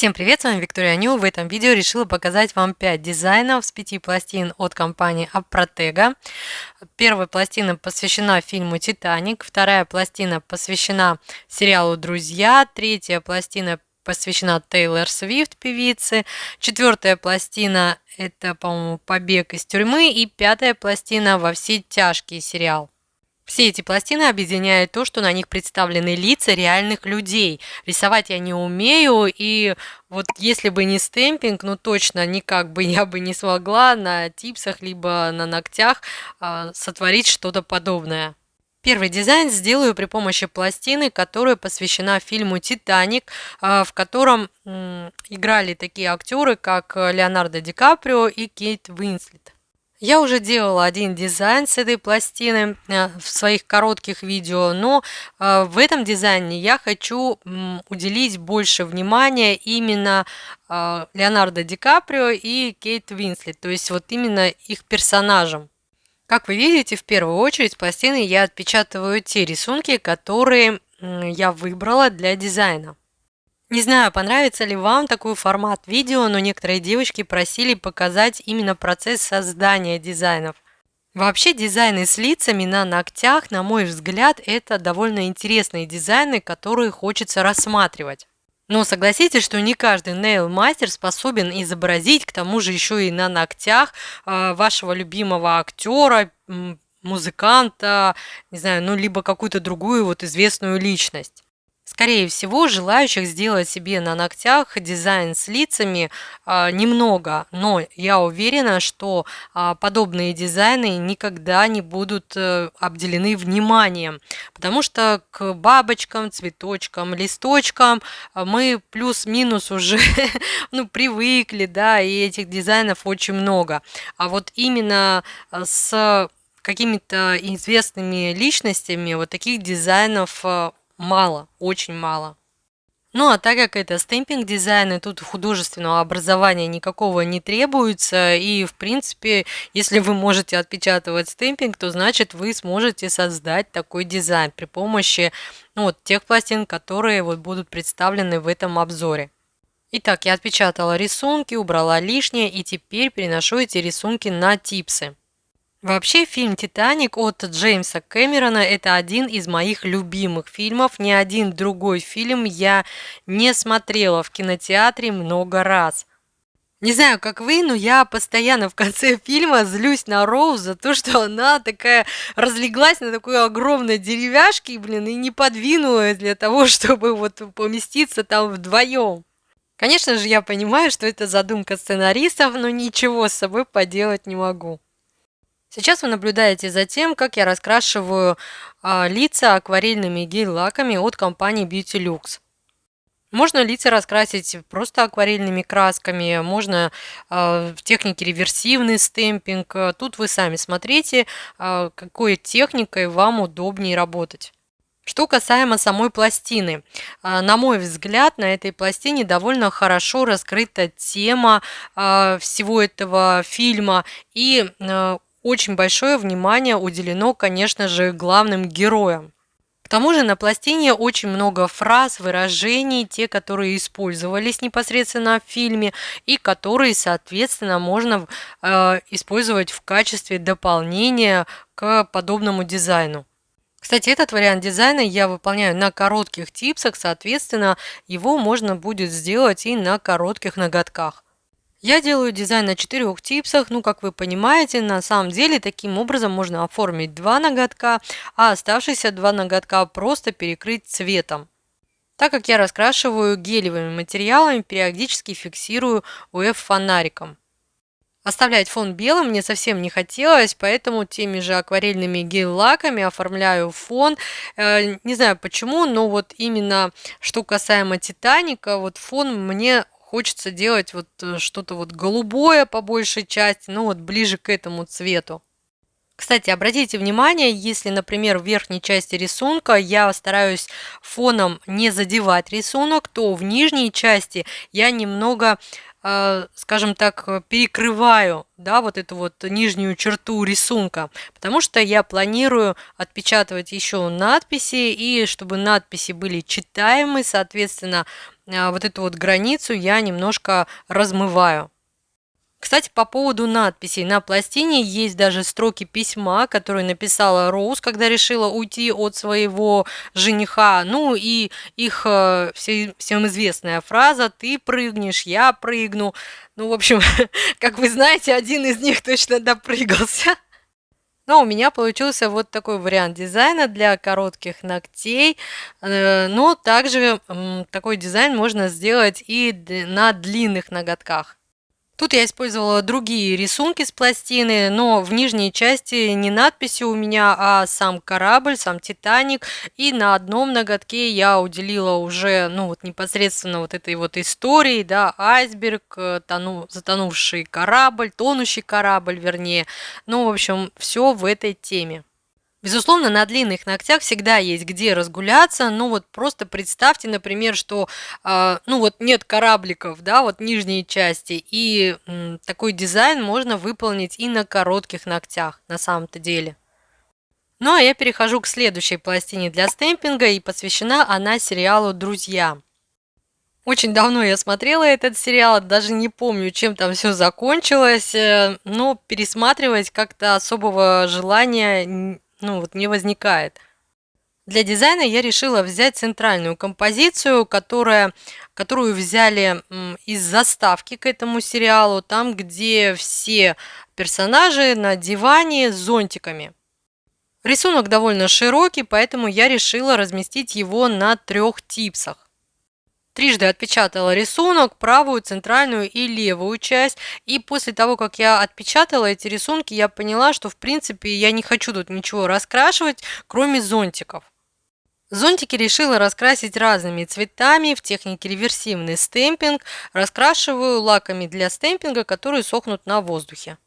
Всем привет, с вами Виктория Ню. В этом видео решила показать вам 5 дизайнов с 5 пластин от компании Aproteга. Первая пластина посвящена фильму «Титаник», вторая пластина посвящена сериалу «Друзья», третья пластина посвящена Тейлор Свифт, певице, четвертая пластина – это, по-моему, «Побег из тюрьмы», и пятая пластина «Во все тяжкие» сериал. Все эти пластины объединяет то, что на них представлены лица реальных людей. Рисовать я не умею, и вот если бы не стемпинг, ну точно никак бы я бы не смогла на типсах либо на ногтях сотворить что-то подобное. Первый дизайн сделаю при помощи пластины, которая посвящена фильму «Титаник», в котором играли такие актеры, как Леонардо Ди Каприо и Кейт Уинслет. Я уже делала один дизайн с этой пластины в своих коротких видео, но в этом дизайне я хочу уделить больше внимания именно Леонардо Ди Каприо и Кейт Уинслет, то есть вот именно их персонажам. Как вы видите, в первую очередь с пластины я отпечатываю те рисунки, которые я выбрала для дизайна. Не знаю, понравится ли вам такой формат видео, но некоторые девочки просили показать именно процесс создания дизайнов. Вообще дизайны с лицами на ногтях, на мой взгляд, это довольно интересные дизайны, которые хочется рассматривать. Но согласитесь, что не каждый нейл-мастер способен изобразить, к тому же еще и на ногтях, вашего любимого актера, музыканта, не знаю, ну либо какую-то другую вот известную личность. Скорее всего, желающих сделать себе на ногтях дизайн с лицами немного, но я уверена, что подобные дизайны никогда не будут обделены вниманием, потому что к бабочкам, цветочкам, листочкам мы плюс-минус уже привыкли, да, и этих дизайнов очень много. А вот именно с какими-то известными личностями вот таких дизайнов мало, очень мало. Ну а так как это стемпинг дизайн, и тут художественного образования никакого не требуется, и в принципе, если вы можете отпечатывать стемпинг, то значит вы сможете создать такой дизайн при помощи тех пластин, которые вот будут представлены в этом обзоре. Итак, я отпечатала рисунки, убрала лишнее, и теперь переношу эти рисунки на типсы. Вообще, фильм «Титаник» от Джеймса Кэмерона – это один из моих любимых фильмов. Ни один другой фильм я не смотрела в кинотеатре много раз. Не знаю, как вы, но я постоянно в конце фильма злюсь на Роуз за то, что она такая разлеглась на такой огромной деревяшке, блин, и не подвинулась для того, чтобы вот поместиться там вдвоем. Конечно же, я понимаю, что это задумка сценаристов, но ничего с собой поделать не могу. Сейчас вы наблюдаете за тем, как я раскрашиваю лица акварельными гель-лаками от компании Beauty-Luxe. Можно лица раскрасить просто акварельными красками, можно в технике реверсивный стемпинг. Тут вы сами смотрите, какой техникой вам удобнее работать. Что касаемо самой пластины, на мой взгляд, на этой пластине довольно хорошо раскрыта тема всего этого фильма, и очень большое внимание уделено, конечно же, главным героям. К тому же на пластине очень много фраз, выражений, те, которые использовались непосредственно в фильме и которые, соответственно, можно использовать в качестве дополнения к подобному дизайну. Кстати, этот вариант дизайна я выполняю на коротких типсах, соответственно, его можно будет сделать и на коротких ноготках. Я делаю дизайн на 4 типсах, как вы понимаете, на самом деле таким образом можно оформить 2 ноготка, а оставшиеся 2 ноготка просто перекрыть цветом. Так как я раскрашиваю гелевыми материалами, периодически фиксирую УФ-фонариком. Оставлять фон белым мне совсем не хотелось, поэтому теми же акварельными гель-лаками оформляю фон. Не знаю почему, но вот именно что касаемо Титаника, вот фон мне хочется делать вот что-то вот голубое по большей части, ближе к этому цвету. Кстати, обратите внимание, если, например, в верхней части рисунка я стараюсь фоном не задевать рисунок, то в нижней части я немного, скажем так, перекрываю, да, вот эту вот нижнюю черту рисунка, потому что я планирую отпечатывать еще надписи, и чтобы надписи были читаемы, соответственно, вот эту вот границу я немножко размываю. Кстати, по поводу надписей. На пластине есть даже строки письма, которые написала Роуз, когда решила уйти от своего жениха. Ну и их всем известная фраза «ты прыгнешь, я прыгну». Ну, в общем, как вы знаете, один из них точно допрыгался. Но у меня получился вот такой вариант дизайна для коротких ногтей. Но также такой дизайн можно сделать и на длинных ноготках. Тут я использовала другие рисунки с пластины, но в нижней части не надписи у меня, а сам корабль, сам Титаник. И на одном ноготке я уделила уже, ну вот непосредственно вот этой вот истории, да, айсберг, затонувший корабль, тонущий корабль, вернее. Ну, в общем, все в этой теме. Безусловно, на длинных ногтях всегда есть где разгуляться. Ну вот просто представьте, например, что ну вот нет корабликов, да, вот нижней части, и такой дизайн можно выполнить и на коротких ногтях на самом-то деле. Ну а я перехожу к следующей пластине для стемпинга, и посвящена она сериалу «Друзья». Очень давно я смотрела этот сериал, даже не помню, чем там все закончилось, но пересматривать как-то особого желания ну, вот не возникает. Для дизайна я решила взять центральную композицию, которую взяли из заставки к этому сериалу, там, где все персонажи на диване с зонтиками. Рисунок довольно широкий, поэтому я решила разместить его на 3 типсах. Трижды отпечатала рисунок, правую, центральную и левую часть. И после того, как я отпечатала эти рисунки, я поняла, что в принципе я не хочу тут ничего раскрашивать, кроме зонтиков. Зонтики решила раскрасить разными цветами в технике реверсивный стемпинг. Раскрашиваю лаками для стемпинга, которые сохнут на воздухе.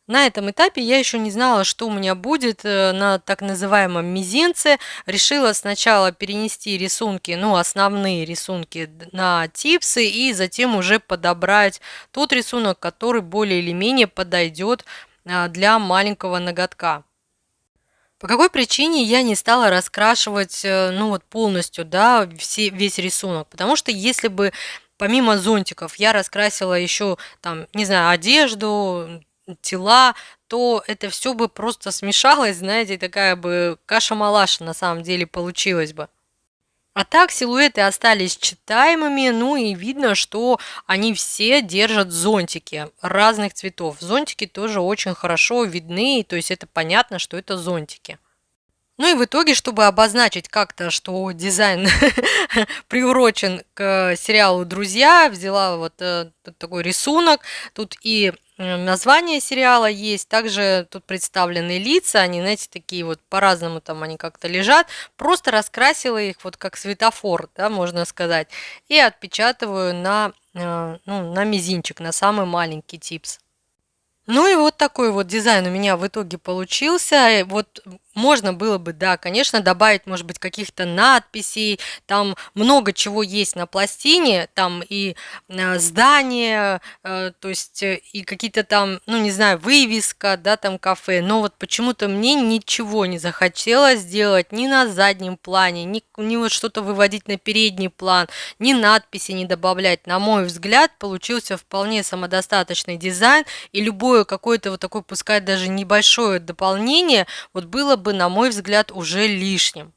На этом этапе я еще не знала, что у меня будет на так называемом мизинце. Решила сначала перенести рисунки, ну, основные рисунки на типсы, и затем уже подобрать тот рисунок, который более или менее подойдет для маленького ноготка. По какой причине я не стала раскрашивать, ну, вот полностью, да, весь рисунок? Потому что если бы помимо зонтиков я раскрасила еще, там, не знаю, одежду, тела, то это все бы просто смешалось, знаете, такая бы каша-малаша на самом деле получилась бы. А так силуэты остались читаемыми, ну и видно, что они все держат зонтики разных цветов. Зонтики тоже очень хорошо видны, то есть это понятно, что это зонтики. Ну и в итоге, чтобы обозначить как-то, что дизайн приурочен к сериалу «Друзья», взяла вот такой рисунок. Тут и название сериала есть, также тут представлены лица, они, знаете, такие вот по-разному там они как-то лежат. Просто раскрасила их вот как светофор, да, можно сказать, и отпечатываю на, ну, на мизинчик, на самый маленький типс. Ну и вот такой вот дизайн у меня в итоге получился. Вот можно было бы, да, конечно, добавить, может быть, каких-то надписей. Там много чего есть на пластине. Там и здания, то есть и какие-то там, ну, не знаю, вывеска, да, там кафе. Но вот почему-то мне ничего не захотелось сделать ни на заднем плане, ни вот что-то выводить на передний план, ни надписи не добавлять. На мой взгляд, получился вполне самодостаточный дизайн, и любое какое-то вот такое, пускай даже небольшое дополнение, вот было бы, на мой взгляд, уже лишним.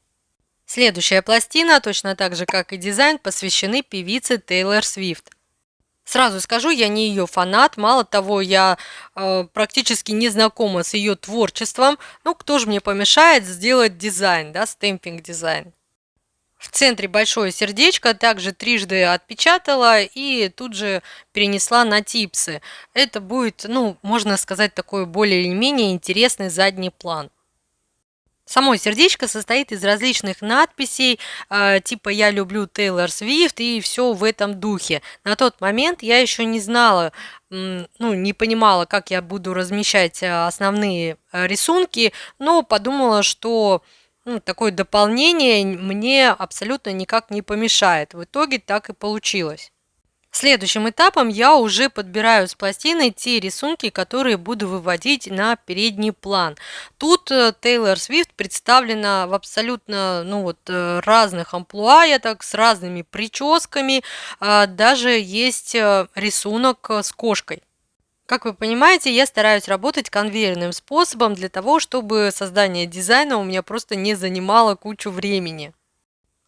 Следующая пластина, точно так же, как и дизайн, посвящены певице Тейлор Свифт. Сразу скажу, я не ее фанат, мало того, я практически не знакома с ее творчеством. Ну, кто же мне помешает сделать дизайн, да, стемпинг дизайн. В центре большое сердечко, также трижды отпечатала и тут же перенесла на типсы. Это будет, ну, можно сказать, такой более или менее интересный задний план. Само сердечко состоит из различных надписей, типа «Я люблю Тейлор Свифт» и все в этом духе. На тот момент я еще не знала, ну, не понимала, как я буду размещать основные рисунки, но подумала, что такое дополнение мне абсолютно никак не помешает. В итоге так и получилось. Следующим этапом я уже подбираю с пластины те рисунки, которые буду выводить на передний план. Тут Тейлор Свифт представлена в абсолютно разных амплуа, я так, с разными прическами. Даже есть рисунок с кошкой. Как вы понимаете, я стараюсь работать конвейерным способом для того, чтобы создание дизайна у меня просто не занимало кучу времени.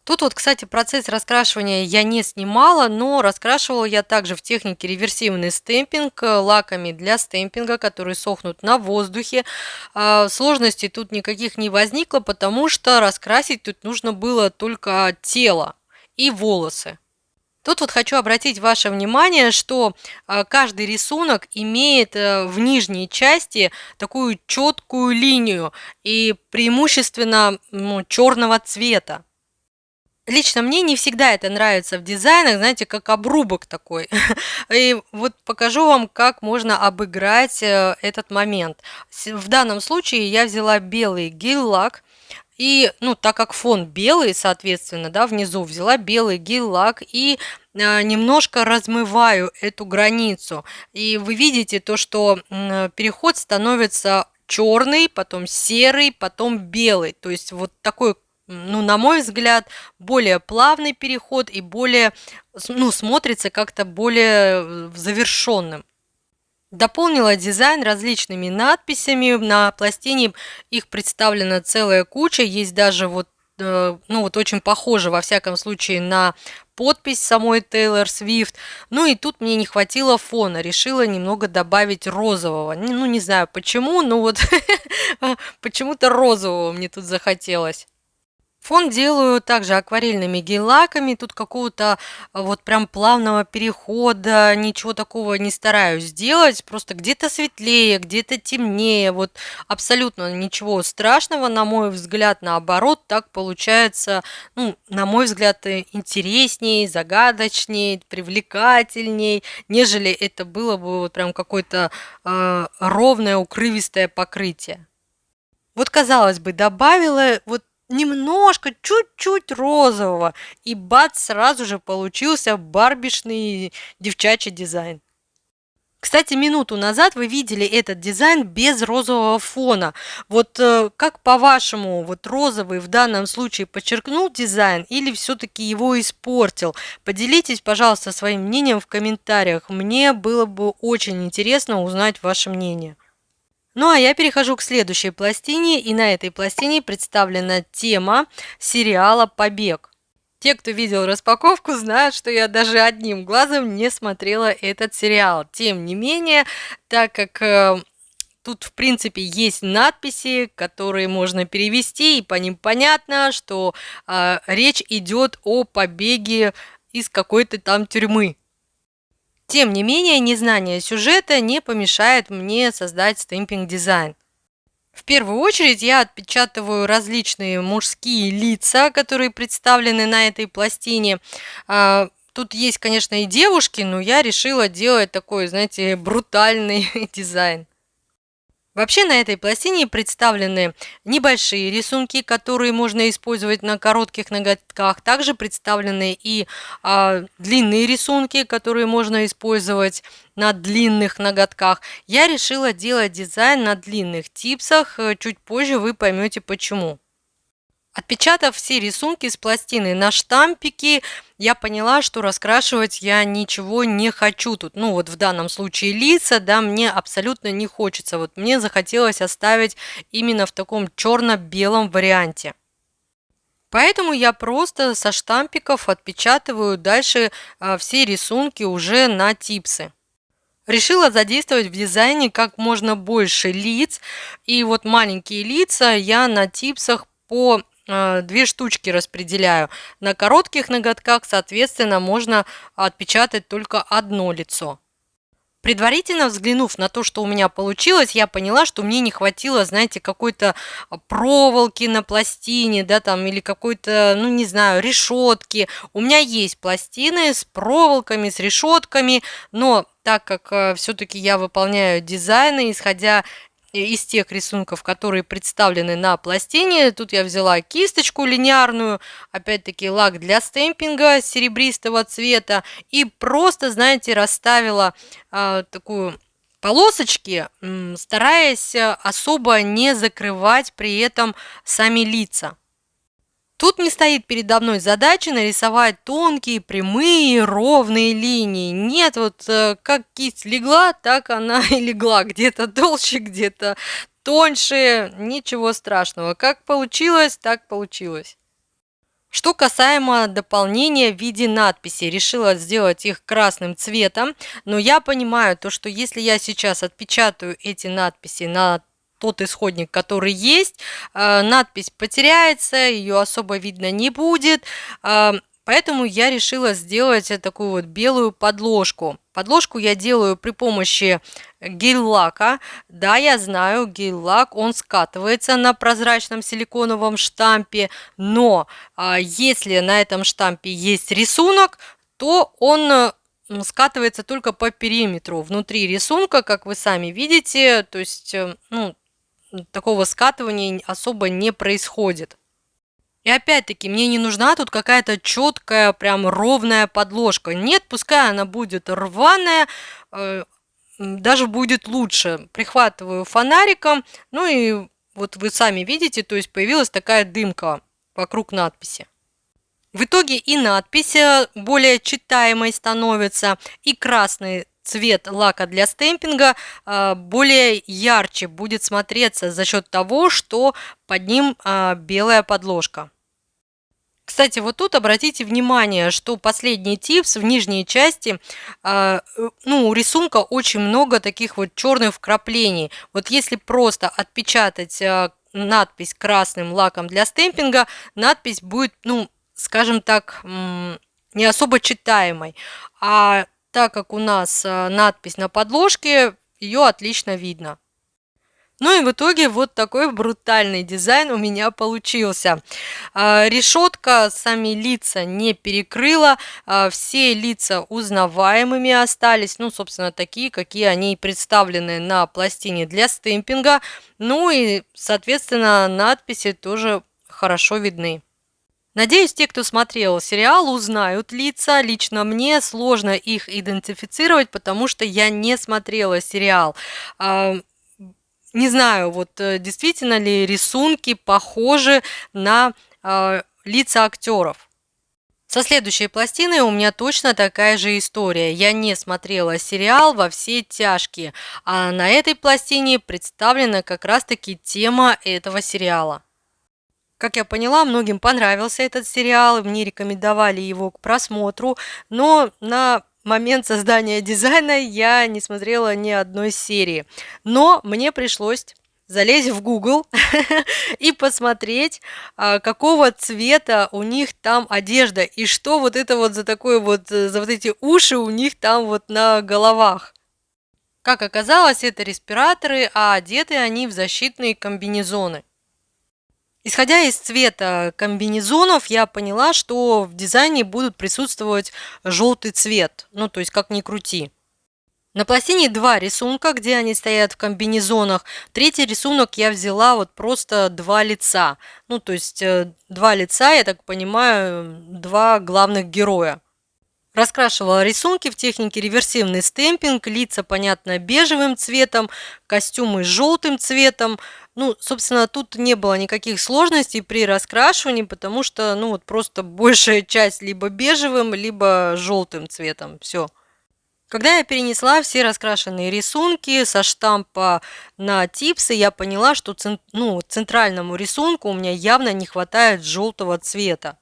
Тут вот, кстати, процесс раскрашивания я не снимала, но раскрашивала я также в технике реверсивный стемпинг лаками для стемпинга, которые сохнут на воздухе. Сложностей тут никаких не возникло, потому что раскрасить тут нужно было только тело и волосы. Тут вот хочу обратить ваше внимание, что каждый рисунок имеет в нижней части такую четкую линию и преимущественно черного цвета. Лично мне не всегда это нравится в дизайнах, знаете, как обрубок такой. И вот покажу вам, как можно обыграть этот момент. В данном случае я взяла белый гель-лак. И, так как фон белый, соответственно, да, внизу взяла белый гель-лак и немножко размываю эту границу. И вы видите то, что переход становится черный, потом серый, потом белый. То есть вот такой, на мой взгляд, более плавный переход и более, смотрится как-то более завершенным. Дополнила дизайн различными надписями. На пластине их представлена целая куча. Есть даже очень похоже, во всяком случае, на подпись самой Тейлор Свифт. Ну и тут мне не хватило фона. Решила немного добавить розового. Не знаю почему, но вот почему-то розового мне тут захотелось. Фон делаю также акварельными гель-лаками. Тут какого-то вот прям плавного перехода, ничего такого не стараюсь сделать. Просто где-то светлее, где-то темнее. Вот абсолютно ничего страшного, на мой взгляд. Наоборот, так получается, на мой взгляд, интересней, загадочней, привлекательней, нежели это было бы вот прям какое-то ровное, укрывистое покрытие. Вот, казалось бы, добавила вот немножко, чуть-чуть розового, и бац, сразу же получился барбишный девчачий дизайн. Кстати, минуту назад вы видели этот дизайн без розового фона. Вот как по-вашему, вот розовый в данном случае подчеркнул дизайн или все-таки его испортил? Поделитесь, пожалуйста, своим мнением в комментариях. Мне было бы очень интересно узнать ваше мнение. Ну а я перехожу к следующей пластине, и на этой пластине представлена тема сериала «Побег». Те, кто видел распаковку, знают, что я даже одним глазом не смотрела этот сериал. Тем не менее, так как тут, в принципе, есть надписи, которые можно перевести, и по ним понятно, что речь идет о побеге из какой-то там тюрьмы. Тем не менее, незнание сюжета не помешает мне создать стемпинг-дизайн. В первую очередь я отпечатываю различные мужские лица, которые представлены на этой пластине. Тут есть, конечно, и девушки, но я решила делать такой, знаете, брутальный дизайн. Вообще на этой пластине представлены небольшие рисунки, которые можно использовать на коротких ноготках. Также представлены и длинные рисунки, которые можно использовать на длинных ноготках. Я решила делать дизайн на длинных типсах. Чуть позже вы поймете почему. Отпечатав все рисунки с пластины на штампики, я поняла, что раскрашивать я ничего не хочу тут. Вот в данном случае лица, да, мне абсолютно не хочется. Вот мне захотелось оставить именно в таком черно-белом варианте. Поэтому я просто со штампиков отпечатываю дальше все рисунки уже на типсы. Решила задействовать в дизайне как можно больше лиц. И вот маленькие лица я на типсах по 2 штучки распределяю. На коротких ноготках, соответственно, можно отпечатать только одно лицо. Предварительно взглянув на то, что у меня получилось, я поняла, что мне не хватило, знаете, какой-то проволоки на пластине, да, там, или какой-то, не знаю, решетки. У меня есть пластины с проволоками, с решетками, но так как все-таки я выполняю дизайны, исходя из тех рисунков, которые представлены на пластине. Тут я взяла кисточку линейную, опять-таки лак для стемпинга серебристого цвета и просто, знаете, расставила такую полосочки, стараясь особо не закрывать при этом сами лица. Тут не стоит передо мной задача нарисовать тонкие, прямые, ровные линии. Нет, вот как кисть легла, так она и легла. Где-то толще, где-то тоньше. Ничего страшного. Как получилось, так получилось. Что касаемо дополнения в виде надписей, решила сделать их красным цветом, но я понимаю то, что если я сейчас отпечатаю эти надписи на тот исходник, который есть, надпись потеряется, ее особо видно не будет, поэтому я решила сделать такую вот белую подложку. Подложку я делаю при помощи гель-лака. Да, я знаю, гель-лак, он скатывается на прозрачном силиконовом штампе, но если на этом штампе есть рисунок, то он скатывается только по периметру. Внутри рисунка, как вы сами видите, то есть, ну, такого скатывания особо не происходит. И опять-таки, мне не нужна тут какая-то четкая, прям ровная подложка. Нет, пускай она будет рваная, даже будет лучше. Прихватываю фонариком, ну и вот вы сами видите, то есть появилась такая дымка вокруг надписи. В итоге и надпись более читаемой становится, и красный цвет лака для стемпинга более ярче будет смотреться за счет того, что под ним белая подложка. Кстати, вот тут обратите внимание, что последний типс в нижней части, у рисунка очень много таких вот черных вкраплений. Вот если просто отпечатать надпись красным лаком для стемпинга, надпись будет, скажем так, не особо читаемой. А так как у нас надпись на подложке, ее отлично видно. Ну и в итоге вот такой брутальный дизайн у меня получился. Решетка сами лица не перекрыла, все лица узнаваемыми остались, собственно, такие, какие они представлены на пластине для стемпинга. Ну и, соответственно, надписи тоже хорошо видны. Надеюсь, те, кто смотрел сериал, узнают лица. Лично мне сложно их идентифицировать, потому что я не смотрела сериал. Не знаю, вот действительно ли рисунки похожи на лица актеров. Со следующей пластиной у меня точно такая же история. Я не смотрела сериал «Во все тяжкие», а на этой пластине представлена как раз-таки тема этого сериала. Как я поняла, многим понравился этот сериал, мне рекомендовали его к просмотру, но на момент создания дизайна я не смотрела ни одной серии. Но мне пришлось залезть в Google и посмотреть, какого цвета у них там одежда и что вот это вот за такое вот, за вот эти уши у них там вот на головах. Как оказалось, это респираторы, а одеты они в защитные комбинезоны. Исходя из цвета комбинезонов, я поняла, что в дизайне будут присутствовать желтый цвет, то есть как ни крути. На пластине два рисунка, где они стоят в комбинезонах. Третий рисунок я взяла вот просто два лица. То есть два лица, я так понимаю, два главных героя. Раскрашивала рисунки в технике реверсивный стемпинг, лица, понятно, бежевым цветом, костюмы желтым цветом. Собственно, тут не было никаких сложностей при раскрашивании, потому что, вот просто большая часть либо бежевым, либо желтым цветом. Все. Когда я перенесла все раскрашенные рисунки со штампа на типсы, я поняла, что центральному рисунку у меня явно не хватает желтого цвета.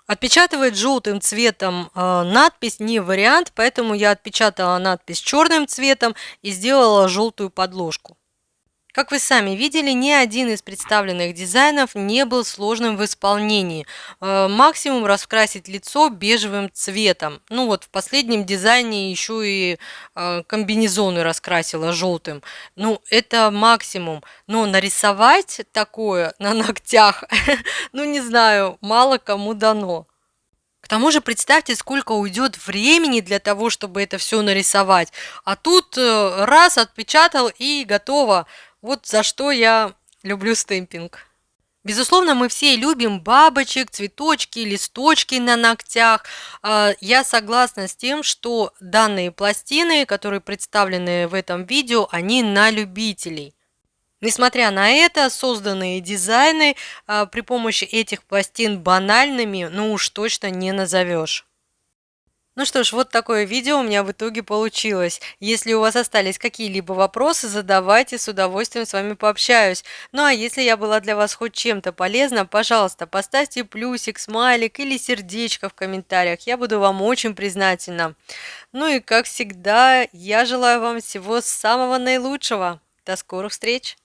Отпечатывать желтым цветом надпись не вариант, поэтому я отпечатала надпись черным цветом и сделала желтую подложку. Как вы сами видели, ни один из представленных дизайнов не был сложным в исполнении. Максимум раскрасить лицо бежевым цветом. Вот в последнем дизайне еще и комбинезоны раскрасила желтым. Это максимум. Но нарисовать такое на ногтях, не знаю, мало кому дано. К тому же представьте, сколько уйдет времени для того, чтобы это все нарисовать. А тут раз отпечатал и готово. Вот за что я люблю стемпинг. Безусловно, мы все любим бабочек, цветочки, листочки на ногтях. Я согласна с тем, что данные пластины, которые представлены в этом видео, они на любителей. Несмотря на это, созданные дизайны при помощи этих пластин банальными, ну уж точно не назовешь. Ну что ж, вот такое видео у меня в итоге получилось. Если у вас остались какие-либо вопросы, задавайте, с удовольствием с вами пообщаюсь. Ну а если я была для вас хоть чем-то полезна, пожалуйста, поставьте плюсик, смайлик или сердечко в комментариях. Я буду вам очень признательна. Ну и как всегда, я желаю вам всего самого наилучшего. До скорых встреч!